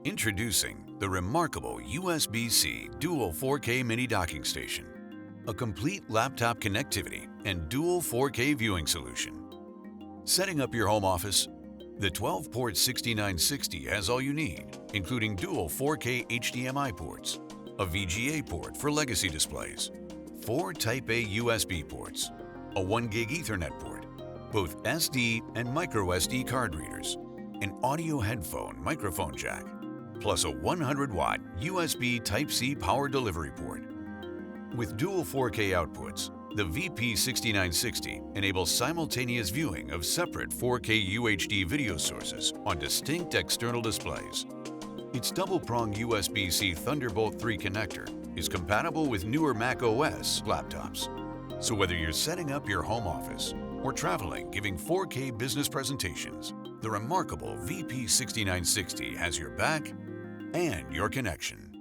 Introducing the remarkable USB-C Dual 4K Mini Docking Station, a complete laptop connectivity and dual 4K viewing solution. Setting up your home office? The 12-port 6960 has all you need, including dual 4K HDMI ports, a VGA port for legacy displays, 4 Type-A USB ports, a 1 gig Ethernet port, both SD and micro SD card readers, an audio headphone microphone jack, plus a 100-watt USB Type-C power delivery port. With dual 4K outputs, the VP6960 enables simultaneous viewing of separate 4K UHD video sources on distinct external displays. Its double-prong USB-C Thunderbolt 3 connector is compatible with newer Mac OS laptops. So whether you're setting up your home office or traveling giving 4K business presentations, the remarkable VP6960 has your back and your connection.